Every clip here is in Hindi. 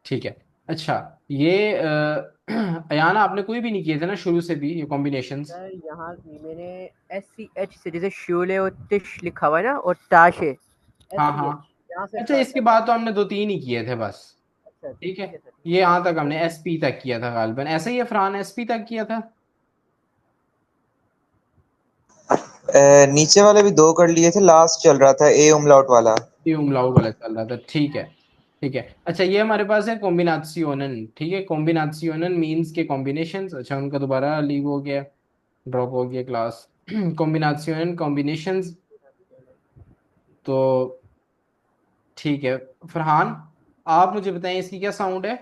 ठीक है। अच्छा, ये अयाना आपने कोई भी नहीं किए थे ना शुरू से भी ये कॉम्बिनेशंस? सर यहाँ मैंने SCH से, जैसे शोले और तिश लिखा हुआ है ना, और ताशे, हाँ हाँ। SCH यहाँ से अच्छा, स्टार्ट इसके करता बाद हूँ। तो हमने दो तीन ही किए थे बस। अच्छा अच्छा, ठीक है। ठीक है सर, ठीक ये यहाँ तक हमने एसपी तक किया था गालिबन, ऐसे ही है फरहान, एसपी तक किया था। नीचे वाले भी दो कर लिए थे, लास्ट चल रहा था ए उमलाउट वाला। ये उमलाउट वाला चल रहा था, ठीक है। ठीक है। अच्छा, ये हमारे पास है कॉम्बिनासियोनन। ठीक है, कॉम्बिनासियोनन मीन्स के कॉम्बिनेशंस। अच्छा, उनका दोबारा लीव हो गया, ड्रॉप हो गया क्लास। कॉम्बिनासियोनन कॉम्बिनेशंस। तो ठीक है फरहान, आप मुझे बताएं इसकी क्या साउंड है?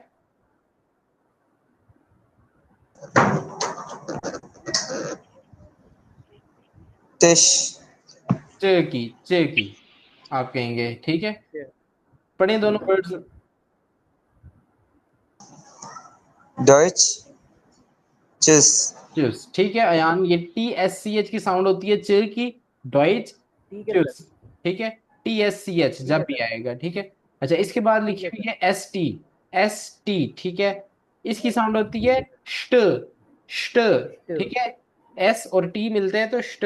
तिश। च की, च की आप कहेंगे, ठीक है। है। पढ़ें दोनों वर्ड्स। डॉइच। चिस। चुस, ठीक है अयान, ये TSCH की साउंड होती है च की। डॉइच। ठीक है सर, चुस। ठीक है। TSCH ठीक जब है भी सर, आएगा, ठीक है। अच्छा, इसके बाद ठीक लिखी है हुई सर, है ST। ST, ठीक है। इसकी साउंड होती ठीक है है सर। ष्ट। ष्ट। स्टू, ठीक है। S और T मिलते हैं तो ष्ट।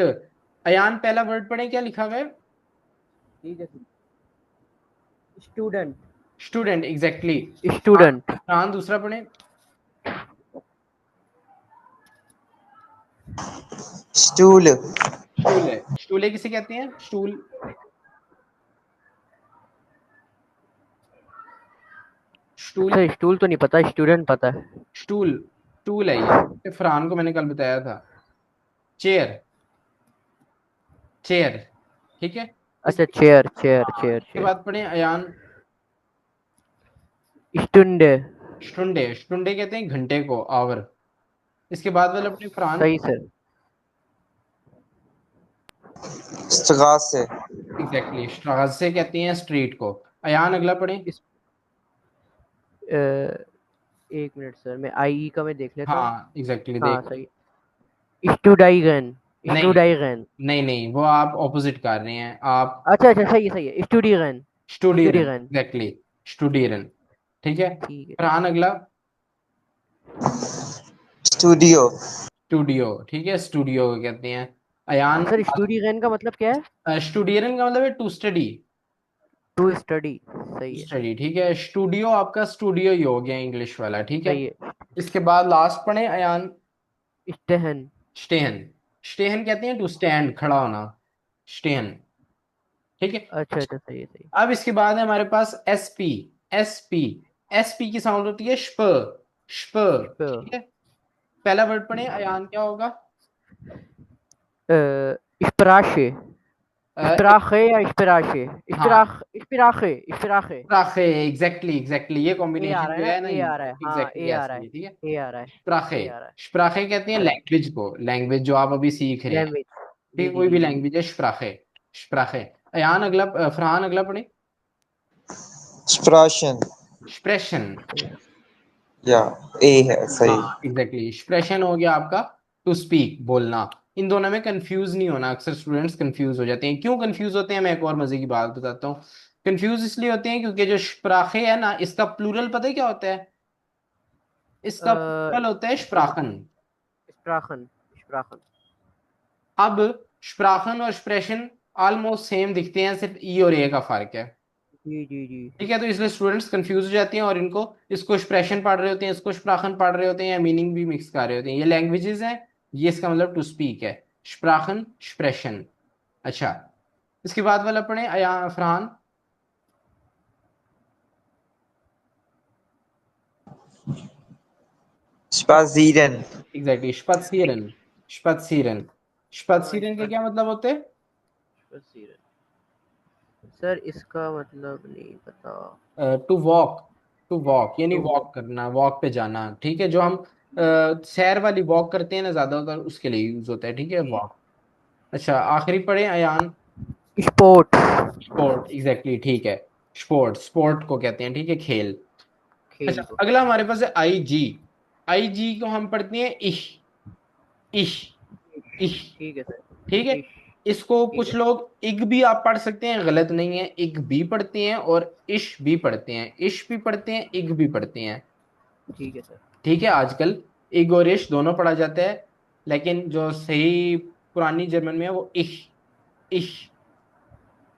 अयान, पहला वर्ड पढ़े, क्या लिखा हुआ है? ठीक है sir. Student, student, exactly. Student, हाँ, दूसरा पढ़े। स्टूल। स्टूल है, स्टूल है, किसे कहते हैं स्टूल? स्टूल। सर स्टूल तो नहीं पता, स्टूडेंट पता है। स्टूल। स्टूल है ये, फरहान को मैंने कल बताया था। चेयर। चेयर। ठीक है। अच्छा, इसके चेयर चेयर हाँ, चेयर इसके चेयर। बाद पढ़े अयान। स्टुंडे। स्टुंडे। स्टुंडे कहते हैं घंटे को, आवर। इसके बाद वाला अपने फरहान। सही सर। स्ट्रास से। एग्जैक्टली, स्ट्रास से कहते हैं स्ट्रीट को। अयान, अगला पढ़े। इस एक मिनट सर, मैं IE का मैं देख लेता हूँ। हाँ एग्जैक्टली, हाँ देख। सही। स्टूडाइगन, नहीं स्टूडाइगन। नहीं नहीं, वो आप ऑपोजिट कर रहे हैं आप। अच्छा अच्छा, सही है, स्टूडिगन। स्टूडियरन, स्टूडिगन, एग्जैक्टली। स्टूडियरन। ठीक है। ठीक है। फरहान, अगला। स्टूडियो। स्टूडियो, ठीक है, स्टूडियो को कहते हैं। अयान। सर स्टूडिगन का मतलब क्या है? स्टूडियरन का मतलब है टू स्टडी। टू स्टडी, सही है। स्टडी, ठीक है। स्टूडियो आपका स्टूडियो ही हो गया इंग्लिश वाला, ठीक है। सही है। इसके बाद लास्ट पढ़े अयान। स्टेहन। स्टेहन। स्टेहन कहते हैं टू स्टैंड, खड़ा होना। स्टेहन। ठीक है। अच्छा अच्छा, सही है, सही अब इसके बाद है हमारे पास एसपी। एसपी। एसपी की साउंड होती है श्प। श्प। ठीक है। है। पहला वर्ड पढ़े अयान, क्या होगा? स्प्राशे। एक, स्प्राखे या स्प्राशे? हाँ, स्प्राखे, स्प्राखे। प्राखे, एग्जैक्टली एग्जैक्टली, ये ए आ कॉम्बिनेशन रहा है जो ना, है ना, ए आ रहा है, हाँ एग्जैक्टली ए आ ऐसे रहा ही है, है, ठीक है। ए आ रहा है, स्प्राखे। ए आ रहा है। स्प्राखे कहते हैं लैंग्वेज को, लैंग्वेज जो आप अभी सीख रहे हैं। लैंग्वेज। ठीक जी है, जी कोई भी जी जी। लैंग्वेज है, स्प्राखे। स्प्राखे। अयान, अगला। फरहान, अगला पढ़े। स्प्राशन। एक्सप्रेशन। या ए है ठीक सही। है। हाँ एग्जैक्टली, एक्सप्रेशन हो गया आपका। टू स्पीक, बोलना। इन दोनों में कंफ्यूज नहीं होना, अक्सर स्टूडेंट्स कंफ्यूज हो जाते हैं। क्यों कंफ्यूज होते हैं, मैं एक और मजे की बात बताता हूँ। कंफ्यूज इसलिए होते हैं क्योंकि जो स्प्राखे है ना, इसका प्लूरल पता है क्या होता है? इसका प्लूरल होता है स्प्राखन। स्प्राखन, स्प्राखन। अब स्प्राखन और एक्सप्रेशन ऑलमोस्ट सेम दिखते हैं, सिर्फ ई और ए का फर्क है। जी जी जी। ठीक है, तो इसलिए स्टूडेंट्स कंफ्यूज हो जाते हैं और इनको, इसको एक्सप्रेशन पढ़ रहे होते हैं, इसको स्प्राखन पढ़ रहे होते हैं, या मीनिंग भी मिक्स कर रहे होते हैं। ये लैंग्वेजेस हैं, ये इसका मतलब टू स्पीक है। स्प्राखन, एक्सप्रेशन। अच्छा, इसके बाद वाला पढ़े अया फरहान। स्पाजीरन। एग्जैक्टली, स्पत्सिरन। स्पत्सिरन। हाँ स्पत्सिरन के क्या मतलब होते हैं? सर इसका मतलब नहीं पता। To walk. टू वॉक यानी टू वॉक वॉक। करना, वॉक पे जाना, ठीक है। जो हम सैर वाली वॉक करते हैं ना ज्यादातर, उसके लिए यूज होता है, ठीक है, वॉक। अच्छा, आखिरी पढ़े अयान। स्पोर्ट। स्पोर्ट, एग्जैक्टली, ठीक है। स्पोर्ट, स्पोर्ट को कहते हैं, ठीक है, खेल। अच्छा, खेल को। अगला हमारे पास है आई जी। आई जी को हम पढ़ते हैं इश। इश। इश। ठीक है ठीक है। सर। इश। इसको ठीक कुछ है लोग इग भी आप पढ़ सकते हैं, गलत नहीं है, इग भी पढ़ते हैं और इश भी पढ़ते हैं, इश भी पढ़ते हैं, इग भी पढ़ते हैं। ठीक है सर। ठीक है, आजकल इग और इश दोनों पढ़ा जाता है, लेकिन जो सही पुरानी जर्मन में है वो इश, इश।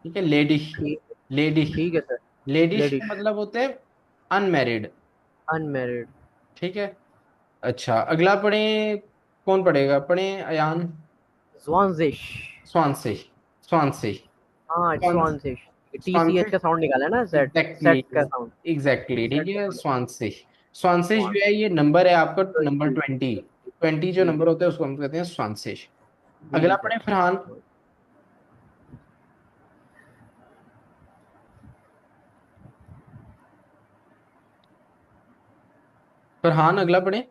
ठीक है, लेडिश, ठीक लेडिश। ठीक है सर। लेडिश का लेडिश। मतलब होता है अनमैरिड। अनमैरिड। ठीक है। अच्छा, अगला पढ़े, कौन पढ़ेगा, पढ़े अयान। स्वानजिश। स्वानसे, स्वानसे, हाँ स्वानजिश। टीसीएच स्वानसे, का साउंड निकाला ना, सेट एग्जैक्टली, सेट का साउंड। एग्जैक्टली। ठीक सेट का है, साउंड। स्वानसे, स्वानसे जो है स्वानजिश। ये नंबर है आपका, नंबर 20। 20। 20 जो ठीक नंबर है। होता है उसको हम कहते हैं स्वानसे। जी अगला जी पढ़े फरहान। सर। फरहान अगला पढ़े।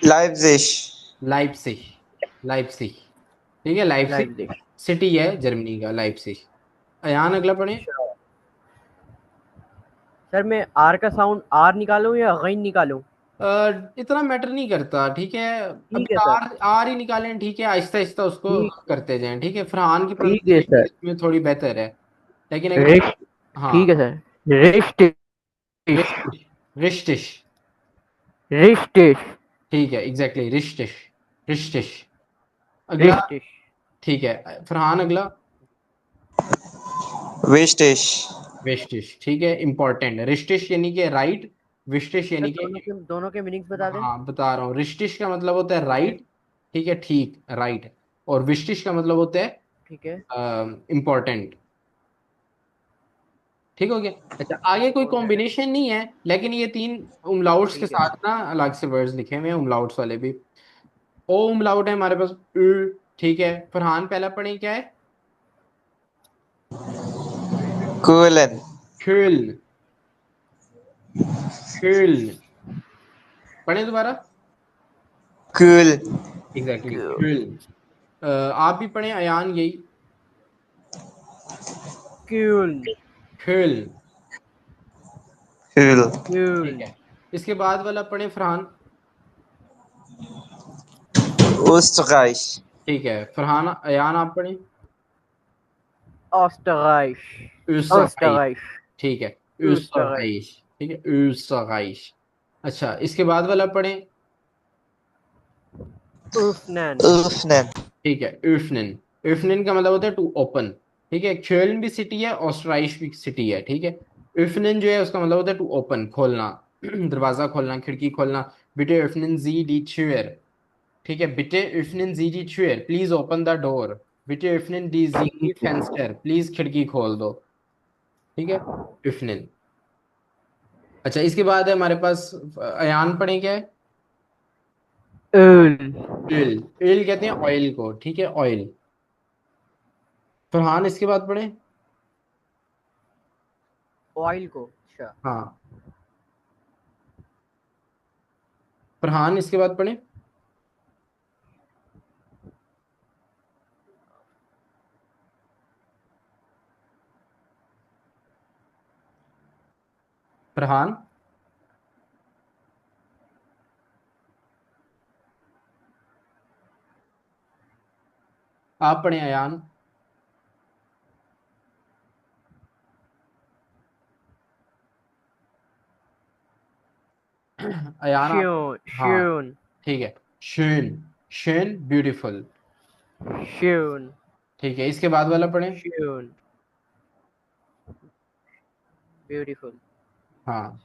लाइप्जिग, लाइप्सिग, लाइप्सिग। ठीक है, लाइप्सिग लाइप्जिग। सिटी है जर्मनी का, लाइप्सिग। अयान अगला पढ़े। अच्छा सर, मैं आर का साउंड आर निकालूं या गैन निकालूं? इतना मैटर नहीं करता। ठीक है, ठीक अभी है सर। आर आर ही निकालें। ठीक है, आहिस्ता आहिस्ता उसको ठीक। करते जाएं। ठीक है, फरहान की ठीक है प्रोनाउंसिएशन सर। इसमें थोड़ी बेहतर है, लेकिन अगर रिश। ठीक है हाँ, सर। रिश्टिश। रिश्टिश, रिश्टिश। रिश्टिश। ठीक है, एग्जैक्टली, रिश्टिश, रिश्टिश। अगला। रिश्टिश। ठीक है फरहान अगला। वेस्टिज, वेस्टिश। ठीक है, इंपॉर्टेंट। रिश्टिश यानी कि राइट, विस्टिश सर यानी कि, दोनों के मीनिंग्स बता दें। हाँ बता रहा हूँ, रिश्टिश का मतलब होता है राइट। ठीक है, ठीक, राइट। और विस्टिश का मतलब होता है ठीक है। इम्पोर्टेंट। ठीक हो गया। अच्छा, आगे कोई इम्पोर्टेंट। कॉम्बिनेशन नहीं है, लेकिन ये तीन उमलाउट्स के ठीक है साथ सर। ना अलग से वर्ड्स लिखे हुए हैं, उमलाउट्स वाले भी। ओ उमलाउट है हमारे पास, ठीक है। फरहान पहला पढ़े क्या है। कूलन, खेल, खेल। पढ़े दोबारा। कूल, एग्जैक्टली, खेल। आप भी पढ़े अयान यही, क्यूल। खेल। कूल, क्यूल। ठीक है, इसके बाद वाला पढ़े फरहान। ओस्टराइश, ठीक है फरहान, अयान आप पढ़े। ऑस्टराइश। österreich। ऑस्टराइश। ठीक है, ऑस्टराइश। österreich। ठीक है, österreich। अच्छा, इसके बाद वाला पढ़े। उफनन। öffnen, ठीक है, öffnen। öffnen का मतलब होता है टू ओपन। ठीक है, क्योलन भी सिटी है, ऑस्ट्राइश भी सिटी है। ठीक है, öffnen जो है उसका मतलब होता है टू ओपन, खोलना, दरवाजा खोलना, खिड़की खोलना। बिटे öffnen Sie die Tür। ठीक है, बिटे öffnen Sie die Tür, please open the door. बिटे öffnen die Sie die ठीक है। Fenster, प्लीज खिड़की खोल दो। ठीक है, öffnen। अच्छा, इसके बाद है हमारे पास अयान पढ़े क्या है। ओल। ऑयल, ऑयल कहते हैं ऑयल को। ठीक है, ऑयल। फरहान इसके बाद पढ़े। ऑयल को। अच्छा। हाँ, फरहान इसके बाद पढ़े। फरहान, आप पढ़े अयान। अयान आप। श्योन हाँ, श्योन। ठीक है, शेन, शेन ब्यूटीफुल। श्योन। ठीक है, इसके बाद वाला पढ़े। श्योन। ब्यूटीफुल। हाँ,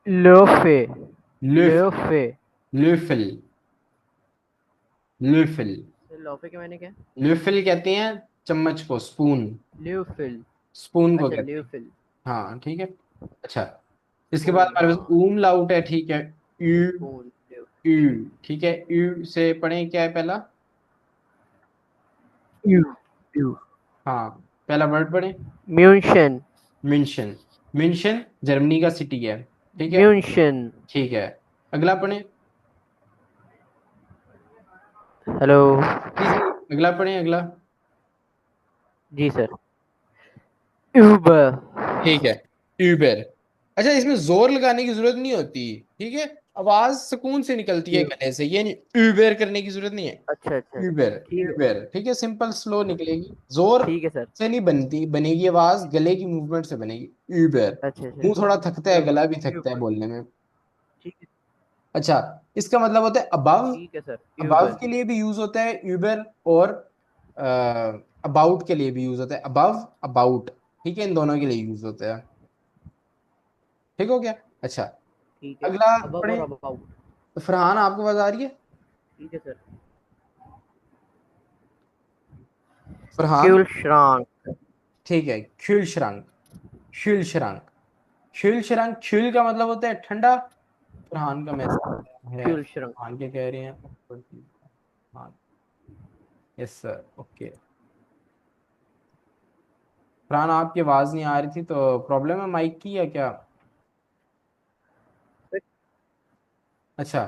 लोफे। लिफ, लोफे। लिफल, लिफल। लोफे के मैंने क्या? लिफल कहते हैं चम्मच को, स्पून, ल्यूफिल। स्पून को अच्छा कहते हैं। ल्यूफिल। हाँ, ठीक है। अच्छा, इसके बाद स्पून हमारे पास हाँ। ऊम लाउट है। ठीक है, यू, स्पून। यू। ठीक है, यू से पढ़े क्या है पहला। यू। यू। हाँ, पहला वर्ड पढ़े। म्यूनशन। मिंशन, मिंशन जर्मनी का सिटी है। ठीक है, म्यूनशन। ठीक है। अगला पढ़े, हेलो। प्लीज, अगला पढ़े, अगला। जी सर। ऊबर। ठीक है, यूबर, अच्छा, इसमें जोर लगाने की जरूरत नहीं होती, ठीक है, आवाज सुकून से निकलती है क्यों? गले से, ये नहीं यूबर करने की जरूरत नहीं है। अच्छा अच्छा अच्छा। यूबर, ठीक है यूबर, ठीक है, सिंपल स्लो निकलेगी, जोर ठीक है सर। से नहीं बनती, बनेगी आवाज गले की मूवमेंट से बनेगी। यूबर। अच्छा अच्छा। मुंह थोड़ा थकता है, यूबर गला भी थकता है यूबर। बोलने में। ठीक है अच्छा, इसका मतलब होता है अबव। ठीक है सर। Above Uber. के लिए भी यूज होता है यूबर, और अबाउट के लिए भी यूज होता है, अबव, अबाउट, ठीक है, इन दोनों के लिए यूज होता है। ठीक हो गया। अच्छा, ठीक है। अगला अबव पढ़े। और अबाउट। फरहान, आपको आवाज आ रही है? ठीक है सर। फरहान, क्यूलश्रांक। ठीक है, क्षुलश्रंक, क्षुलश्रंक, क्षुलश्रंक, क्षुल का मतलब होता है ठंडा। फरहान का मैसेज है, क्यूलश्रांक। फरहान क्या कह रहे हैं? हाँ, यस सर, ओके। फरहान, आपकी आवाज नहीं आ रही थी, तो प्रॉब्लम है माइक की या क्या? अच्छा,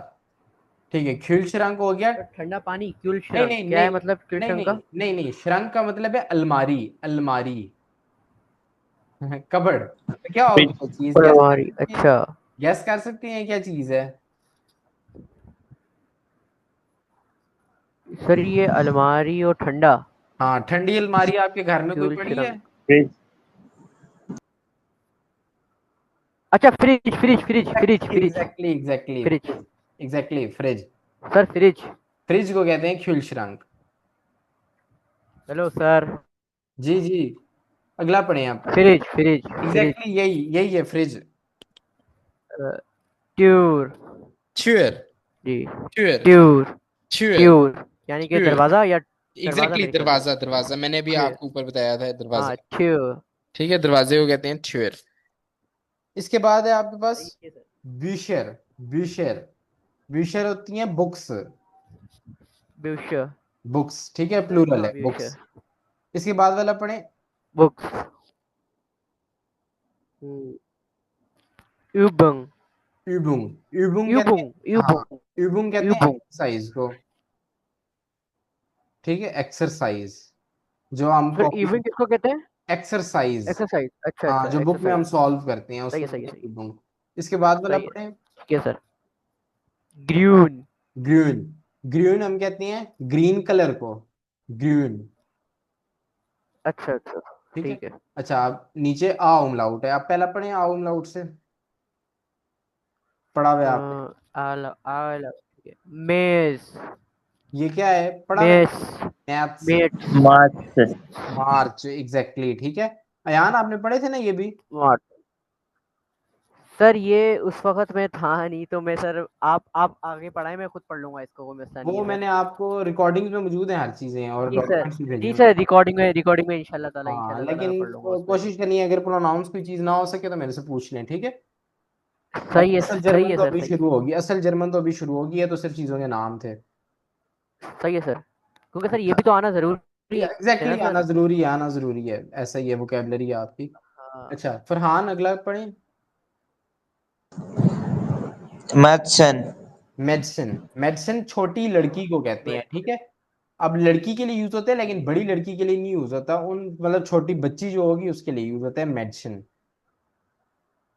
ठीक है, क्षुलश्रंक हो गया। सर ठंडा पानी नहीं क्यूलश्रांक नहीं क्या है नहीं मतलब नहीं क्यूलश्रांक नहीं का? नहीं नहीं, श्रंक का मतलब है अलमारी, अलमारी। कबड़, तो क्या होगी ये चीज, गैस कर अलमारी सकते हैं? अच्छा। गैस कर सकते हैं क्या चीज है? सर ये अलमारी और ठंडा। हाँ, ठंडी अलमारी आपके घर में कोई पड़ी है? क्यूलश्रांक। फ्रिज। अच्छा fridge fridge fridge fridge fridge. Exactly exactly, fridge. Exactly, fridge. Sir fridge. Fridge को कहते हैं क्षुलश्रंक। Hello sir. जी जी, अगला पढ़े आप। Fridge fridge fridge. एग्जैक्टली यही यही है फ्रिज। ट्यूर। श्योर, जी। श्योर, ट्यूर। श्योर, ट्यूर यानी कि श्योर, दरवाजा या दरवाजा एग्जैक्टली, मेरे ख्याल से। दरवाजा, दरवाजा, मैंने भी ट्यूर। आपको ऊपर बताया था, हाँ दरवाजा। ट्यूर। ठीक है, दरवाजे को कहते हैं श्योर। इसके बाद है आपके पास सही है सर। ब्यूशर, ब्यूशर, ब्यूशर होती हैं बुक्स, ब्यूशर। बुक्स, ठीक है, प्लूरल हाँ है बुक्स। ब्यूशर। इसके बाद वाला पढ़े। बुक्स। यूबंग। यूबुंग, यूबुंग कहते हैं, यूबुंग हाँ, यूबुंग। यूबुंग कहते हैं यूबुंग। एक्सरसाइज को, ठीक है, एक्सरसाइज, जो हम सर कॉपी, इविंग किसको कहते हैं? एक्सरसाइज, एक्सरसाइज अच्छा हाँ, अच्छा जो बुक में हम एक्सरसाइज। सॉल्व करते हैं सही उसको है सही कहते है हैं सही है। यूबुंग। इसके बाद वाला सही है पढ़े। ठीक है सर। ग्रीन। ग्रीन, ग्रीन हम कहते हैं ग्रीन कलर को, ग्रीन, अच्छा अच्छा। ठीक है। ठीक है। अच्छा, आप नीचे आ उमलाउट है, आप पहला पढ़े आ उमलाउट से, पढ़ा हुआ है आपने? आला आला ठीक है। मेज। ये क्या है, पढ़ा हुआ है? मेस। मैथ्स, मेट। मार्च। मार्च, एग्जैक्टली, ठीक है। अयान, आपने पढ़े थे ना ये भी? स्मार्ट। सर ये उस वक्त मैं था नहीं तो मैं सर आप आगे पढ़ाए मैं खुद पढ़ लूंगा इसको कोई मसला नहीं वो है सर। मैंने आपको रिकॉर्डिंग्स में मौजूद है, हर चीजें और जी सर। डॉक्यूमेंट्स भी भेजे जी हैं। सर हाँ, इंशाल्लाह ताला मैं लेकिन पढ़ लूंगा उसमें। कोशिश करनी है, अगर प्रोनाउंस कोई चीज ना हो सके तो मेरे से पूछ लें, ठीक है। बाकी असल सही जर्मन है तो सर अभी सही है। शुरू होगी, असल जर्मन तो अभी शुरू होगी, है तो सिर्फ चीजों के नाम थे। सही है सर क्योंकि सर ये अच्छा, भी तो आना जरूरी है ना एग्जैक्टली, आना सर। जरूरी है, आना जरूरी है, ऐसा ही है, वोकेबलरी है आपकी। हाँ। अच्छा, फरहान, अगला पढ़ें। मैथसन। मेडिसिन, मेडिसिन छोटी लड़की को कहते हैं, ठीक है। अब लड़की के लिए यूज होता है, लेकिन बड़ी लड़की के लिए नहीं यूज होता, उन मतलब छोटी बच्ची जो होगी उसके लिए यूज होता है मेडिसिन,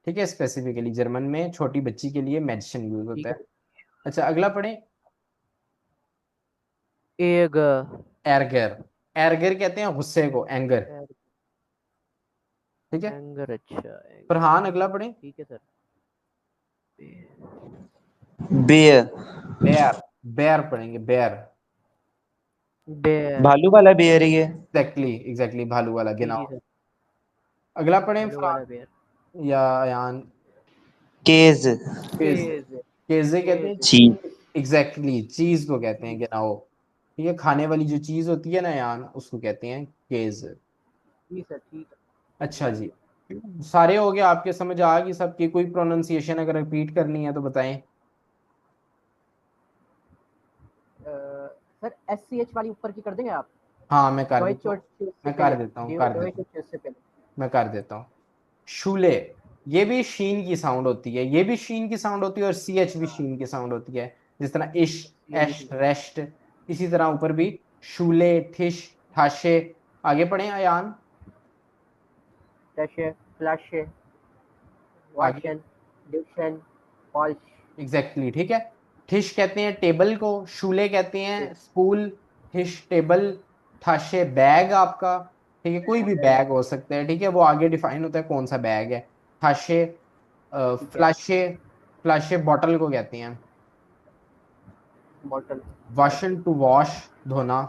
ठीक है, स्पेसिफिकली जर्मन में छोटी बच्ची के लिए मेडिसिन यूज होता ठीक है। है। अच्छा, अगला पढ़ें। एग। एरगर, एरगर कहते हैं गुस्से को, एंगर, ठीक है। एंगर अच्छा एंगर। फरहान, अगला पढ़ें। ठीक है सर। बियर। बेयर, बेयर पढ़ेंगे, बेयर, बेर। भालू वाला बियर ही है। एग्जैक्टली एग्जैक्टली, भालू वाला जी गिनाओ। सर। अगला पढ़ें हेलो वाला फरहान बेर। या अयान। केज। Cage, cage. केजे कहते हैं केज। चीज। एग्जैक्टली, चीज को कहते हैं गिनाओ, ठीक है, खाने वाली जो चीज होती है ना यान, उसको कहते हैं केज। जी सर ठीक है। अच्छा जी, सारे हो गए आपके, समझ आ गई सबकी? कोई प्रोनाउंसिएशन अगर रिपीट करनी है तो बताएं। सर SCH वाली ऊपर की कर देंगे आप। हाँ, मैं कर डॉइच देता और हूँ, चीज से मैं कर पहले। देता हूँ, कर डॉइच देता और हूँ, चीज से पहले। मैं कर देता हूँ। शूले, ये भी शीन की साउंड होती है, ये भी शीन की साउंड होती है, और सी एच भी हाँ शीन की साउंड होती है, जिस तरह इश, ये भी एश, ठीक। रेस्ट, इसी तरह ऊपर भी शूले, ठिश, ठाशे। आगे पढ़े अयान। टैशे। फ्लैशे। आगे वॉशन, डिक्शन, पॉलिश। एग्जैक्टली ठीक है। ठिश कहते हैं टेबल को, शूले कहते हैं स्कूल, ठिश टेबल, ठाशे बैग आपका, ठीक है, कोई भी बैग हो सकता है, ठीक है, वो आगे डिफाइन होता है कौन सा बैग है। ठाशे, ठीक है, फ्लाशे, फ्लाशे बॉटल को कहते हैं। बॉटल। वाशन टू वॉश, धोना।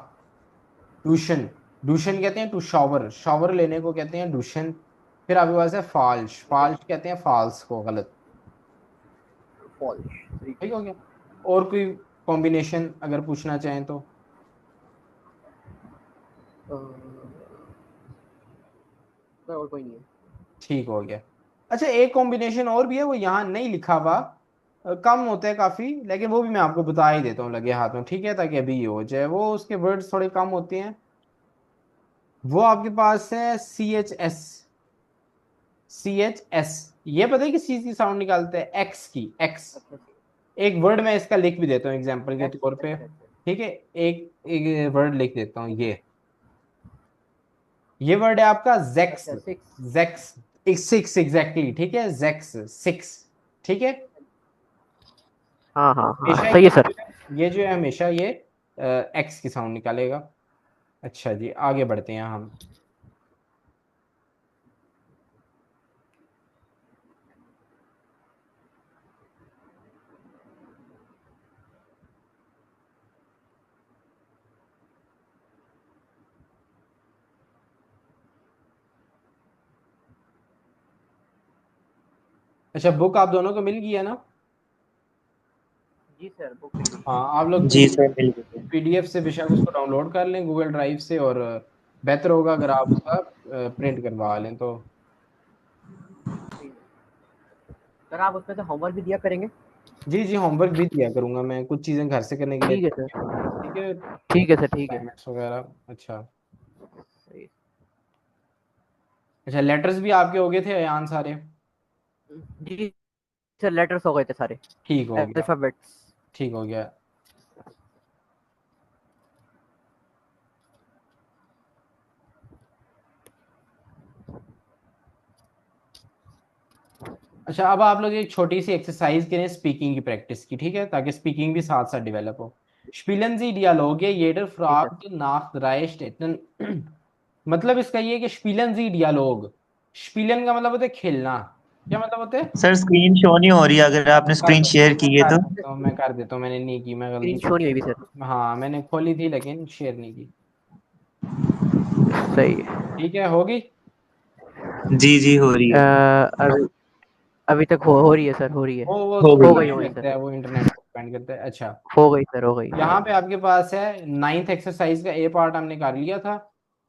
ट्यूशन, ट्यूशन कहते हैं टू शावर, शावर लेने को कहते हैं ट्यूशन। फिर आपके पास है फाल्श, फाल्श कहते हैं फॉल्स को, गलत। पॉलिश। ठीक हो गया। और कोई कॉम्बिनेशन अगर पूछना चाहें तो? सर और कोई नहीं है। ठीक हो गया। अच्छा, एक कॉम्बिनेशन और भी है, वो यहाँ नहीं लिखा हुआ, कम होता है काफी, लेकिन वो भी मैं आपको बता ही देता हूँ लगे हाथ में, ठीक है, ताकि अभी ये हो जाए। वो उसके वर्ड्स थोड़े कम होते हैं। वो आपके पास है CHS, CHS। ये पता है किस चीज की साउंड निकालते हैं? एक्स की, एक्स। अच्छा अच्छा एक वर्ड मैं इसका लिख भी देता हूँ एग्जाम्पल के तौर पे, अच्छा अच्छा। ठीक है। एक एक वर्ड लिख देता हूँ, ये वर्ड है आपका जेक्स, अच्छा 6। जेक्स, 6 एग्जैक्टली, ठीक है, जेक्स 6, ठीक है। हाँ हाँ हाँ, हमेशा सही है सर। ये जो है हमेशा ये एक्स की साउंड निकालेगा। अच्छा जी, आगे बढ़ते हैं हम। अच्छा, बुक आप दोनों को मिल गई है ना? जी सर, बुक मिल गई। हाँ, आप लोग जी सर मिल गए। PDF से बेशक उसको डाउनलोड कर लें गूगल ड्राइव से, और बेहतर होगा अगर आप उसका प्रिंट करवा लें तो। सर आप उसमें से होमवर्क भी दिया करेंगे? जी जी, होमवर्क भी दिया करूंगा मैं, कुछ चीज़ें घर से करने के लिए, ठीक है सर। ठीक है, ठीक है सर, ठीक है। असाइनमेंट्स वगैरह। अच्छा। सही है। अच्छा, लेटर्स भी आपके हो गए थे अयान सारे? जी सर, लेटर्स हो गए थे सारे, ठीक हो गया, अल्फाबेट्स। ठीक हो गया। अच्छा, अब आप लोग एक छोटी सी एक्सरसाइज करें स्पीकिंग की प्रैक्टिस की, ठीक है, ताकि स्पीकिंग भी साथ साथ डेवलप हो। स्पिलन जी डियालोगे येडर जी सर। फ्राग नाक द्राय स्टेटन। मतलब इसका ये है कि स्पिलन जी डियालोग, स्पिलन का मतलब होता है खेलना, क्या मतलब होता है? सर स्क्रीन शो नहीं हो रही, अगर आपने कर स्क्रीन दो, शेयर की है कर तो। देता हूँ, मैं कर देता हूँ, मैंने नहीं की, मैं स्क्रीन गलती शो नहीं हुई भी सर। से, हाँ मैंने खोली थी लेकिन शेयर नहीं की। सही है। ठीक है, होगी। जी जी हो रही है। अभी अभी तक हो रही है सर, हो रही है। वो हो थोड़ा गई। हो गई टाइम होगी लगता सर। है, वो इंटरनेट पर डिपेंड करता है। अच्छा, हो गई सर, हो गई। यहाँ पे आपके पास है नाइन्थ एक्सरसाइज का A पार्ट हमने कर लिया था,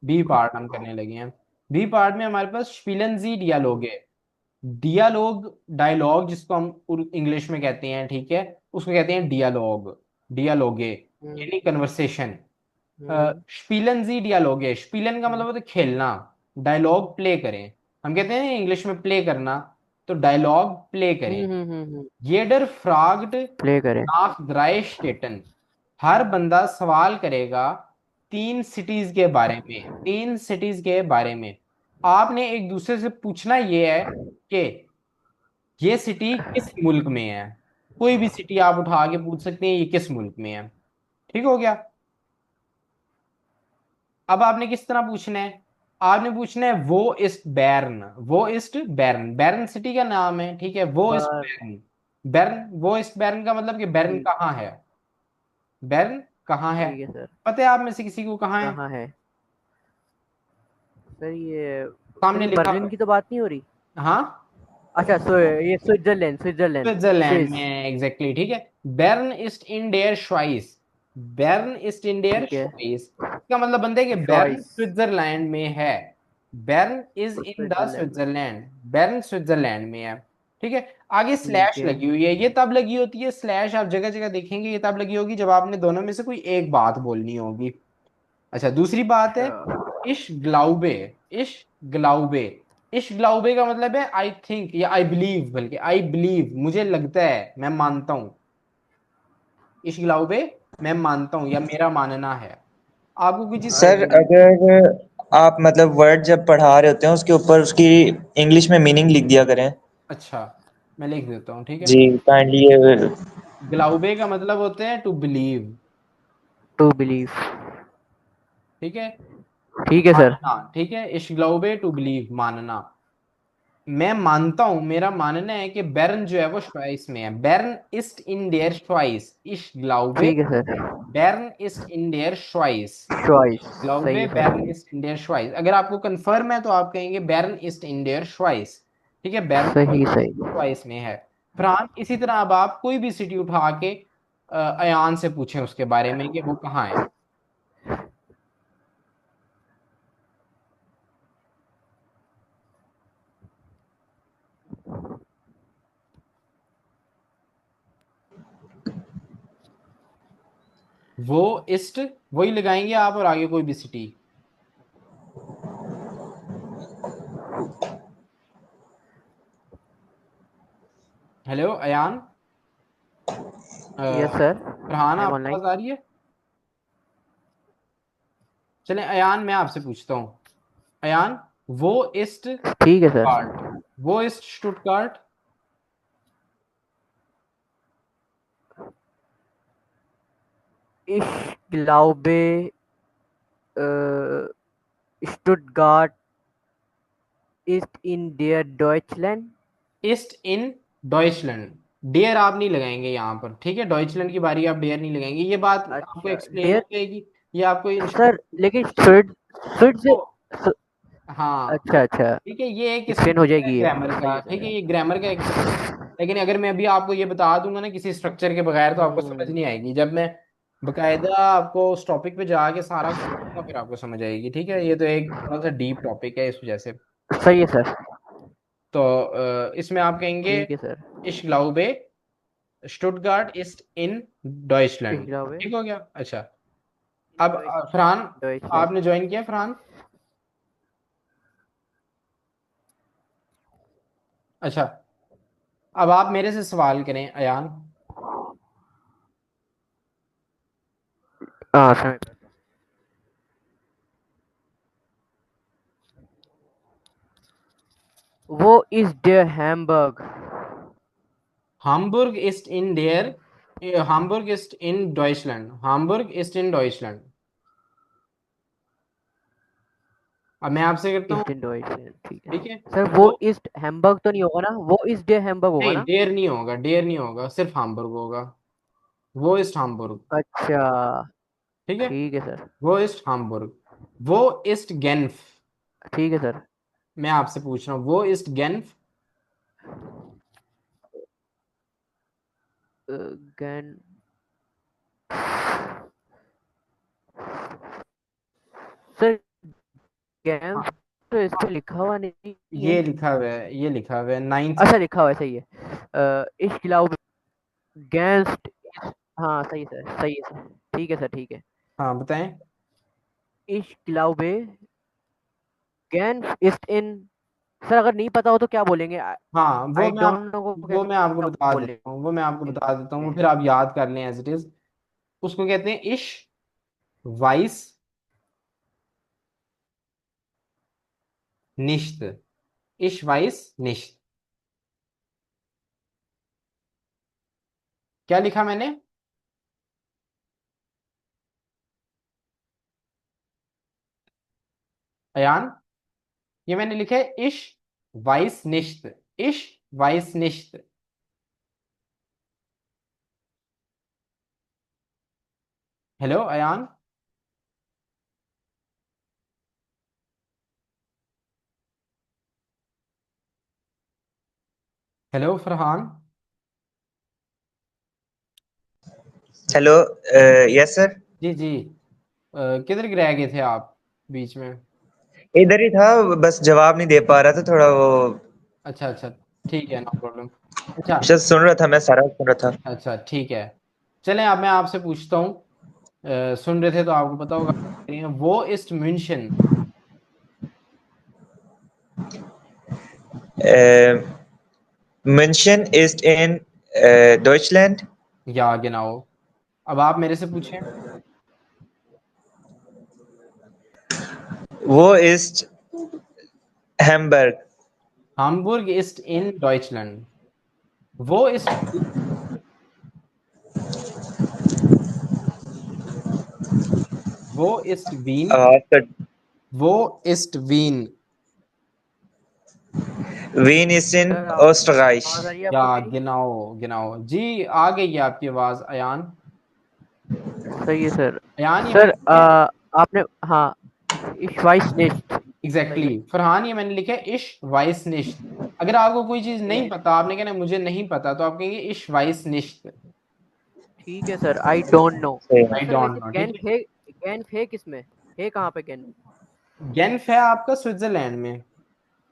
B पार्ट हम करने लगे हैं। B पार्ट में हमारे पास स्पिलेंजी डियालोग है। डियालोग, डायलॉग जिसको हम इंग्लिश में कहते हैं, ठीक है, उसको कहते हैं डियालोग, डियालोगे हम्म यानी कन्वर्सेशन। हम्म स्पिलेंजी डियालोगे, स्पिलन का हम्म मतलब होता है खेलना, डायलॉग प्ले करें, हम कहते हैं इंग्लिश में प्ले करना, तो डायलॉग प्ले करें। हम्म। येडर फ्राग्ड प्ले करें। नाफ द्राय स्टेटन, हर बंदा सवाल करेगा 3 सिटीज के बारे में, 3 सिटीज के बारे में। आपने एक दूसरे से पूछना ये है कि ये सिटी किस मुल्क में है। कोई भी सिटी आप उठा के पूछ सकते हैं ये किस मुल्क में है। ठीक हो गया। अब आपने किस तरह पूछना है? आपने पूछना है वो इस्ट बैर्न, वो इस्ट बैर्न, बैर्न सिटी का नाम है, ठीक है, वो इस्ट पर बैर्न, बैर्न, वो इस्ट बैर्न का मतलब कि बैर्न ठीक कहाँ है, बैर्न कहाँ है? ठीक है सर। पता है आप में से किसी को कहाँ है? कहाँ है सर ये? सर सामने ये लिखा बर्लिन हुआ की तो बात नहीं हो रही? है। हाँ, अच्छा, ये स्विट्जरलैंड, स्विट्जरलैंड, स्विट्जरलैंड स्विस। में, एग्जैक्टली, ठीक है। बेर्न इस्ट इन डेयर श्वाइस, बेर्न इस्ट इन डेयर ठीक है। श्वाइस, इसका मतलब बनता है कि बेर्न चॉइस। स्विट्जरलैंड में है, Bern is in the Switzerland में। स्विट्जरलैंड, बेर्न स्विट्जरलैंड में है, ठीक है। आगे ठीक स्लैश है। लगी हुई है, ये तब लगी होती है स्लैश, आप जगह जगह देखेंगे, ये तब लगी होगी जब आपने दोनों में से कोई एक बात बोलनी होगी। अच्छा, दूसरी बात है अच्छा। इश ग्लाउबे, इश ग्लाउबे, इश ग्लाउबे का मतलब है आई थिंक या आई बिलीव, बल्कि आई बिलीव, मुझे लगता है, मैं मानता हूं। इश ग्लाउबे, मैं मानता हूं या मेरा मानना है। आपको कोई चीज सर अगर आप मतलब वर्ड जब पढ़ा रहे होते हैं उसके ऊपर उसकी इंग्लिश में मीनिंग लिख दिया करें। अच्छा, मैं लिख देता हूँ, ठीक है। जी काइंडली। ग्लाउबे का मतलब होता है टू बिलीव, टू बिलीव। ठीक है, ठीक है सर। मानना, ठीक है। इश ग्लाउबे टू बिलीव, मानना। मैं मानता हूं, मेरा मानना है कि बेर्न जो है वो श्वाइस में है। बेर्न इस्ट इन देयर श्वाइस, इश ग्लाउबे ठीक है सर। बेर्न इस्ट इन देयर श्वाइस, चॉइस। सही ग्लाउबे है बेर्न सर। इस्ट इन देयर श्वाइस। अगर आपको कंफर्म है तो आप कहेंगे बेर्न इस्ट इन देयर श्वाइस, ठीक है, बेर्न सही सही। श्वाइस में है। फ्रांस, इसी तरह अब आप कोई भी सिटी उठा के अयान से पूछें उसके बारे में कि वो कहाँ है। वो ईस्ट, वही लगाएंगे आप, और आगे कोई भी city. Hello Ayaan, yes sir. Farhan, I am आपको ऑनलाइन। आवाज आ रही है? चलें अयान, मैं आपसे पूछता हूँ। अयान, वो ईस्ट ठीक है सर। कार्ट, वो ईस्ट Stuttgart. Ich glaube, Stuttgart ist in der Deutschland. ईस्ट इन डॉइचलैंड। डेयर आप नहीं लगाएंगे यहाँ पर, ठीक है, डॉइचलैंड की बारी, आप डेयर नहीं लगाएंगे। ये बात आपको अच्छा एक्सप्लेन हो देर। जाएगी, ये आपको सर लेकिन स्विट स्विट से स- हाँ, अच्छा अच्छा। ठीक है, ये एक एक्सप्लेन स्ट्रक्चर हो है जाएगी ये। ग्रामर सही का, है ठीक है, सर। ये ग्रामर का एक स्ट्रक्चर है। लेकिन अगर मैं अभी आपको ये बता दूंगा ना किसी स्ट्रक्चर के बगैर, तो आपको समझ हम्म। नहीं आएगी। जब मैं बकायदा आपको उस टॉपिक पे जाके सारा कुछ बताऊंगा, फिर आपको समझ आएगी, ठीक है। ये तो एक थोड़ा सा डीप टॉपिक है, इस वजह से। सही है सर। तो इसमें आप कहेंगे ठीक है सर। इश ग्लाउबे स्टुटगार्ट इस्ट इन डॉइचलैंड, Ich glaube ठीक हो गया। अच्छा, in अब फरहान, Deutschland. आपने ज्वाइन किया फरहान? अच्छा, अब आप मेरे से सवाल करें अयान। हाँ सर। वो इज der Hamburg. हामबुर्ग इस्ट इन देयर, हामबुर्ग इस्ट इन डॉइचलैंड, हामबुर्ग इस्ट इन डॉइचलैंड। अब मैं आपसे करता हूँ, ईस्ट इन Deutschland. ठीक ठीक है है। सर। वो वो ईस्ट हैम्बर्ग तो नहीं होगा ना? वो इज der Hamburg होगा नहीं, ना? डेयर नहीं होगा, डेयर नहीं होगा, सिर्फ हामबुर्ग होगा। वो ईस्ट हामबुर्ग, अच्छा। ठीक है, ठीक है सर। वो ईस्ट हामबुर्ग। वो ईस्ट गेंफ। ठीक है सर। मैं आपसे पूछ रहा हूँ, वो ईस्ट गेंफ। गैन। सर गैन हाँ, तो इस हाँ, पे लिखा हुआ नहीं है। ये लिखा हुआ है, ये लिखा हुआ है नाइन्थ। अच्छा लिखा हुआ है। सही है। इश्क इलाउ गैंस्ट। हाँ सही है सर। सही है सर। ठीक है सर। ठीक है। हाँ बताएं। इश्क इलाउ गैंस ईस्ट इन। सर अगर नहीं पता हो तो क्या बोलेंगे? हाँ, आई डोंट नो को वो मैं आपको क्या बता बोलेंगे? देता हूँ, वो मैं आपको बता देता हूँ, वो फिर आप याद कर लें एज इट इज। उसको कहते हैं इश वाइस निश्त, इश वाइस निश्त। क्या लिखा मैंने? अयान, ये मैंने लिखा है इश वाइस निश्त, इश वाइस निश्त। Hello Ayaan, hello Farhan. Hello. Yes sir. जी जी, किधर रह गए थे आप बीच में? इधर ही था, बस जवाब नहीं दे पा रहा था थोड़ा वो। अच्छा अच्छा, ठीक है, नो प्रॉब्लम। अच्छा, शायद सुन रहा था, मैं सारा सुन रहा था। अच्छा ठीक है। चलें, अब मैं आपसे पूछता हूँ। सुन रहे थे तो आपको पता होगा। वो east म्यूनशन। München ist in Deutschland. या गिनाओ। अब आप मेरे से पूछें। Wo ist Hamburg? हामबुर्ग इस्ट इन डॉइचलैंड। वो इस्ट वो इस्ट वीन आवाज कट। वो इस्ट वीन वीन इस्ट इन सर आप ओस्टराइच। आवाज आ रही है या आपको मेरी? गिनाओ गिनाओ जी। आ गई है आपकी आवाज अयान। सही है सर। अयान ये सर मैंने आपने, हाँ, इश्वाइस नेस्ट सही एग्जैक्टली है। फरहान ये मैंने लिखा है इश वाइस निश्त। अगर आपको कोई चीज नहीं पता, आपने कहना मुझे नहीं पता, तो आप कहेंगे इश वाइस निश्त। ठीक है सर, आई डोंट नो। सही है। आई सर डोंट वैसे नो, ठीक गैन्फ है। है, गैन्फ है किसमें, है कहाँ पे गैन्फ? गेंफ है आपका स्विट्जरलैंड में।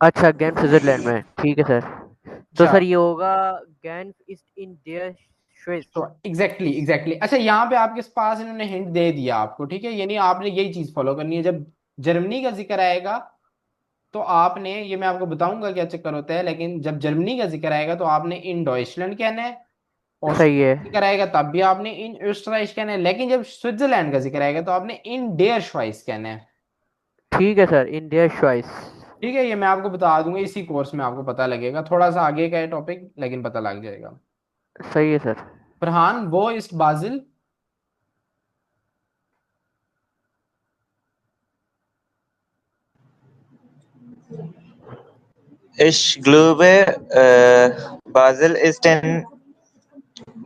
अच्छा, गैन्फ स्विट्जरलैंड में, ठीक है सर। तो अच्छा, सर ये होगा गैन्फ ईस्ट इन देयर स्विस। तो एग्जैक्टली अच्छा, यहाँ पे आपके पास इन्होंने हिंट दे दिया आपको, ठीक है। यानी आपने यही चीज फॉलो करनी है जब जर्मनी का जिक्र आएगा। तो आपने, ये मैं आपको बताऊंगा क्या चक्कर होता है, लेकिन जब जर्मनी का जिक्र आएगा तो आपने इन डॉइचलैंड कहना है। सही ऑस्ट्रिया है, का जिक्र आएगा तब भी आपने इन ओस्ट्राइच कहना है, लेकिन जब स्विट्जरलैंड का जिक्र आएगा तो आपने इन डेयर श्वाइस कहना है। ठीक है सर, इन देयर स्विस। ठीक है, ये मैं आपको बता दूंगा, इसी कोर्स में आपको पता लगेगा। थोड़ा सा आगे का है टॉपिक, लेकिन पता लग जाएगा। सही है सर। फरहान वो इस्ट Basel. Ich glaube, Basel ist in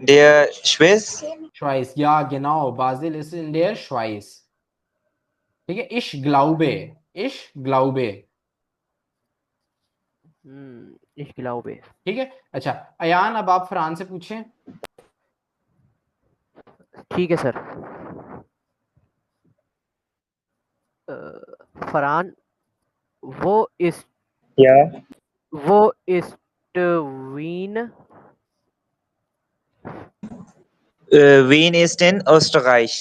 der Schweiz. श्वाइस या गिनाओ बाजिल इज इन डेयर श्वाइस। ठीक है, इश ग्लाउबे। इश ग्लाउबे। इश्क लाओ बे। ठीक है। अच्छा अयान, अब आप फरहान से पूछें। ठीक है सर। फरहान, वो इस Ja. वो ईस्ट वीन Wien ist in Österreich.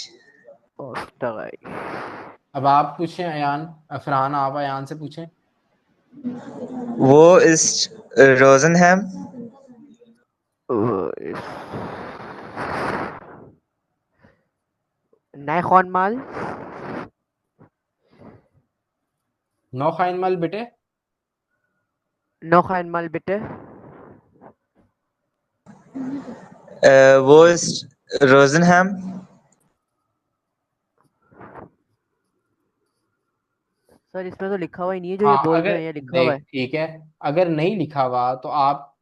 ऑस्ट्राइच। अब आप पूछें अयान, फरहान आप अयान से पूछें। Wo ist Rosenheim? नाइखॉनमाल। नौखाइनमल बेटे। नौखानमाल बेटे। Wo ist Rosenheim? सर इसमें तो लिखा हुआ ही नहीं है, जो ये हाँ बोल अगर रहे हैं ये लिखा हुआ देख है। ठीक है, अगर नहीं लिखा हुआ तो आप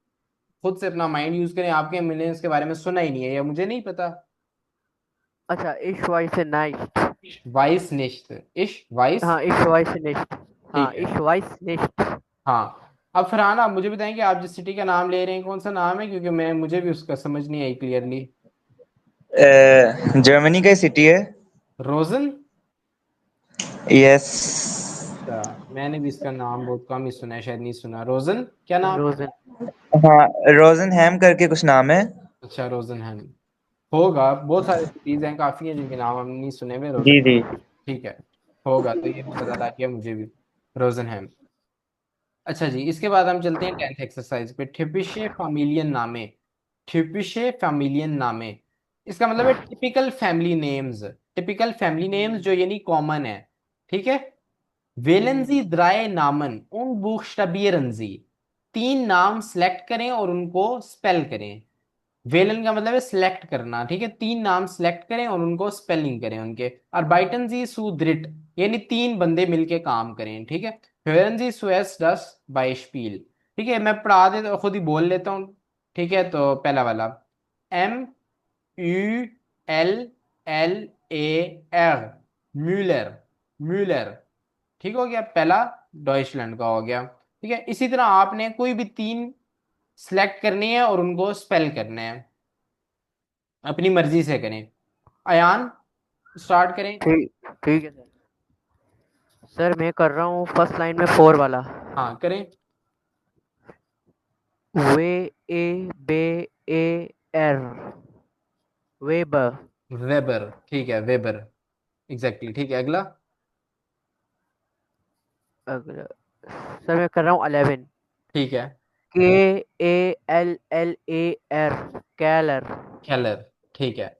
खुद से अपना माइंड यूज करें। आपके मिलियंस के बारे में सुना ही नहीं है या मुझे नहीं पता। अच्छा, इश वाइस से नाइस्ट। इश वाइस निश्त। इश वाइस। हाँ, इश वाइस से नेक्स्ट। हाँ, ठीक है। इश वाइस नेक्स्ट। हाँ, अब फरहान आप मुझे बताएं कि आप जिस सिटी का नाम ले रहे हैं कौन सा नाम है, क्योंकि मैं मुझे भी उसका समझ नहीं आई क्लियरली। जर्मनी का सिटी है। रोजन। यस। अच्छा, मैंने भी इसका नाम बहुत कम ही सुना है, शायद नहीं सुना। रोजन क्या नाम? रोजन। हाँ, रोजनहैम करके कुछ नाम है। अच्छा रोजन है। होगा, बहुत सारे सिटीज हैं, काफी हैं जिनके नाम हम नहीं सुने हुए। रोजन। जी जी। ठीक है, होगा, तो ये भी पता लग गया मुझे भी। रोजनहैम। अच्छा जी, इसके बाद हम चलते हैं 10th एक्सरसाइज पे। ठिपिशे फैमिलियन नामे। ठिपिशे फैमिलियन नामे, इसका मतलब है typical family names. Typical family names जो यानी कॉमन है। ठीक है। वेलेंजी द्राय नामन उन बुक्सटाबियरंजी। तीन नाम सेलेक्ट करें और उनको स्पेल करें। वेलन का मतलब है सिलेक्ट करना, ठीक है। तीन नाम सिलेक्ट करें और उनको स्पेलिंग करें उनके। और बाइटनजी सुदृढ़, यानी तीन बंदे मिलके काम करें, ठीक है। hören सुएस दस बाइशपील। ठीक है, मैं पढ़ा दे तो खुद ही बोल लेता हूँ। ठीक है, तो पहला वाला MULLER, म्यूलर। म्यूलर। ठीक हो गया पहला, डॉइचलैंड का हो गया। ठीक है, इसी तरह आपने कोई भी तीन सिलेक्ट करनी है और उनको स्पेल करने हैं, अपनी मर्जी से करें। अयान स्टार्ट करें। ठीक, ठीक है सर। सर मैं कर रहा हूँ फर्स्ट लाइन में 4 वाला। हाँ करें। वे ए बे ए एर वेबर। वेबर, ठीक है वेबर। एग्जैक्टली ठीक है, अगला। अगला सर मैं कर रहा हूँ 11। ठीक है। के ए एल एल ए एर कैलर। खेलर, ठीक है,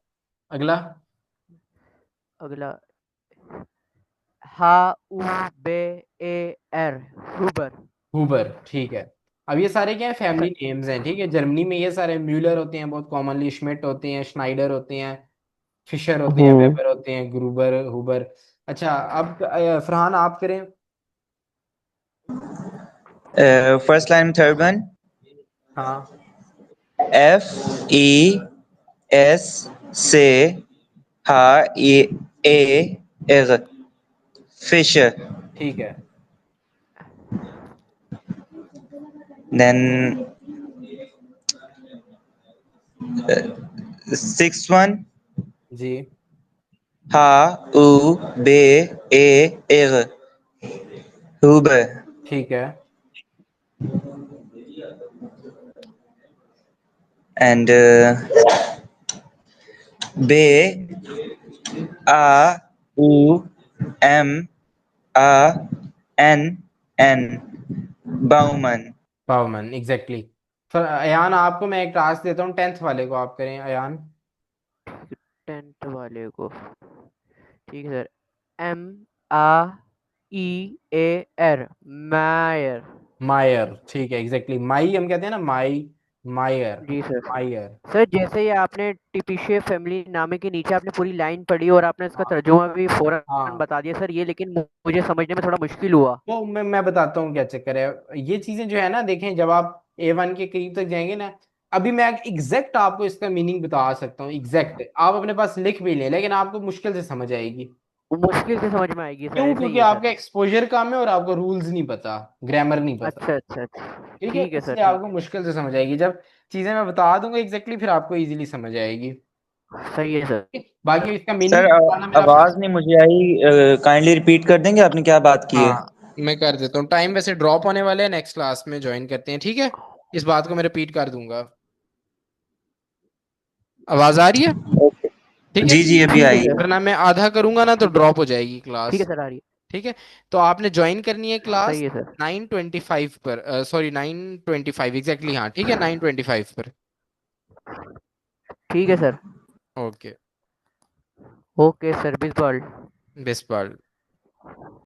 अगला। अगला हा उ बे ए एर हुबर। हुबर, ठीक है, अब ये सारे क्या है, फैमिली नेम्स हैं, ठीक है। जर्मनी में ये सारे म्यूलर होते हैं बहुत कॉमनली, श्मिट होते हैं, श्नाइडर होते हैं, फिशर होते हैं, हम्म। वेबर होते हैं, ग्रूबर, हुबर। अच्छा, अब फरहान आप करें। फर्स्ट लाइन में थर्ड वन, हाँ FES से हा ए फिशर, ठीक है। देन सिक्स वन, जी हा उ बे एर हुबर, ठीक है। एंड बे आ उ एम आ एन एन बाउमन। पावमन, एग्जैक्टली। सर अयान, आपको मैं एक टास्क देता हूँ, 10th वाले को आप करें अयान। 10th वाले को, ठीक है सर। MAEAR, मायर। मायर, ठीक है, एग्जैक्टली। माई हम कहते हैं ना, माई, मायर, जी सर। मायर। सर जैसे ही आपने टिपिशे फैमिली नामे के नीचे आपने पूरी लाइन पढ़ी और आपने इसका हाँ तर्जुमा भी फौरन हाँ, बता दिया सर, ये लेकिन मुझे समझने में थोड़ा मुश्किल हुआ। वो मैं बताता हूँ क्या चक्कर है। ये चीजें जो है ना, देखें, जब आप A1 के करीब तक जाएंगे ना, अभी मैं एग्जैक्ट आपको इसका मीनिंग बता सकता हूँ, एग्जैक्ट आप अपने पास लिख भी लें, लेकिन आपको मुश्किल से समझ आएगी। मुश्किल से समझ में आएगी सर, क्यों? ऐसा ही क्योंकि है आपका सर। एक्सपोजर कम है और आपको रूल्स नहीं पता, ग्रामर नहीं पता। अच्छा अच्छा अच्छा, ठीक है, ठीक है सर, इसलिए ठीक आपको मुश्किल से समझ आएगी। जब चीजें मैं बता दूंगा एग्जैक्टली, फिर आपको इजीली समझ आएगी। है, सही है सर। बाकी इसका सर मीनिंग बताना मेरा आवाज फर्ज। नहीं मुझे आई, काइंडली रिपीट कर देंगे आपने क्या बात की है? हाँ, मैं कर देता हूँ। टाइम वैसे ड्रॉप होने वाले हैं, नेक्स्ट क्लास में ज्वाइन करते हैं, ठीक है। इस बात को मैं रिपीट कर दूंगा। आवाज आ रही है? ओके। ठीक है। जी जी अभी ठीक है आई है। सर। वरना मैं आधा करूंगा ना तो ड्रॉप हो जाएगी ठीक है क्लास। सर, आ रही ठीक है। तो आपने ज्वाइन करनी है है, सही क्लास है सर। 9:25 पर, सॉरी 9:25 एग्जैक्टली, हाँ ठीक है, 9:25 पर। ठीक है सर। ओके। ओके सर, बिस्बॉल। बेस्ट